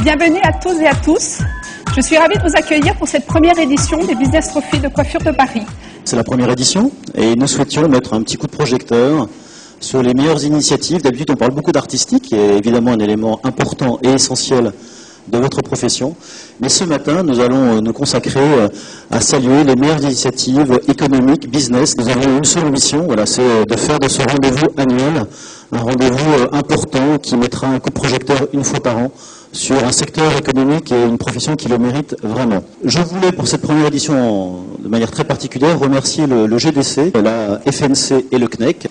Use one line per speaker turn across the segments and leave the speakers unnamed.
Bienvenue à tous et à tous. Je suis ravie de vous accueillir pour cette première édition des Business Trophy de coiffure de Paris.
C'est la première édition et nous souhaitions mettre un petit coup de projecteur sur les meilleures initiatives. D'habitude, on parle beaucoup d'artistique, qui est évidemment un élément important et essentiel de votre profession. Mais ce matin, nous allons nous consacrer à saluer les meilleures initiatives économiques, business. Nous avons une seule mission, voilà, c'est de faire de ce rendez-vous annuel un rendez-vous important qui mettra un coup de projecteur une fois par an sur un secteur économique et une profession qui le mérite vraiment. Je voulais, pour cette première édition, de manière très particulière, remercier le GDC, la FNC et le CNEC.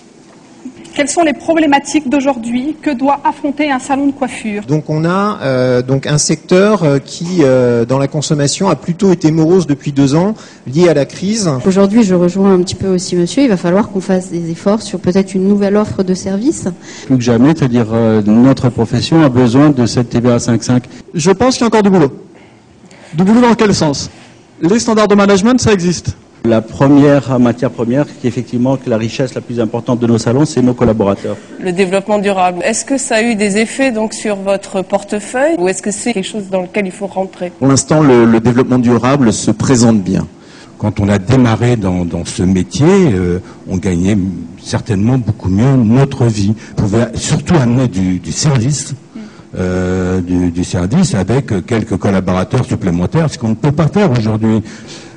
Quelles sont les problématiques d'aujourd'hui que doit affronter un salon de coiffure?
Donc on a donc un secteur qui, dans la consommation, a plutôt été morose depuis 2 ans, lié à la crise.
Aujourd'hui, je rejoins un petit peu aussi monsieur, il va falloir qu'on fasse des efforts sur peut-être une nouvelle offre de services.
Plus que jamais, c'est-à-dire notre profession a besoin de cette TVA 5.5.
Je pense qu'il y a encore du boulot. Du boulot dans quel sens? Les standards de management, ça existe.
La première matière première, qui est effectivement la richesse la plus importante de nos salons, c'est nos collaborateurs.
Le développement durable, est-ce que ça a eu des effets donc sur votre portefeuille ou est-ce que c'est quelque chose dans lequel il faut rentrer?
Pour l'instant, le développement durable se présente bien.
Quand on a démarré dans ce métier, on gagnait certainement beaucoup mieux notre vie. On pouvait surtout amener du service. Du service avec quelques collaborateurs supplémentaires, ce qu'on ne peut pas faire aujourd'hui.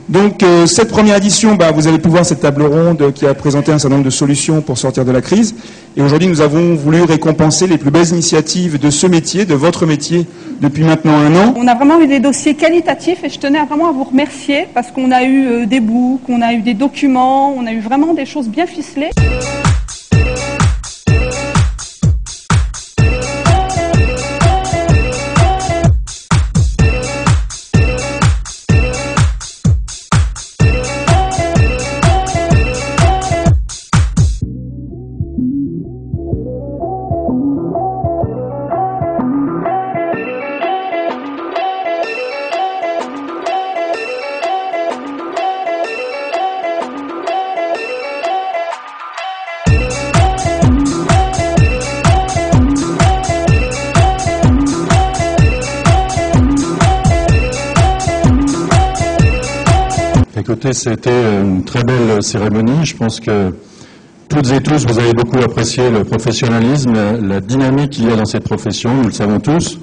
Donc cette première édition, vous allez pouvoir cette table ronde qui a présenté un certain nombre de solutions pour sortir de la crise. Et aujourd'hui, nous avons voulu récompenser les plus belles initiatives de ce métier, de votre métier, depuis maintenant 1 an.
On a vraiment eu des dossiers qualitatifs et je tenais vraiment à vous remercier parce qu'on a eu des books, on a eu des documents, on a eu vraiment des choses bien ficelées.
Écoutez, c'était une très belle cérémonie. Je pense que toutes et tous, vous avez beaucoup apprécié le professionnalisme, la dynamique qu'il y a dans cette profession, nous le savons tous.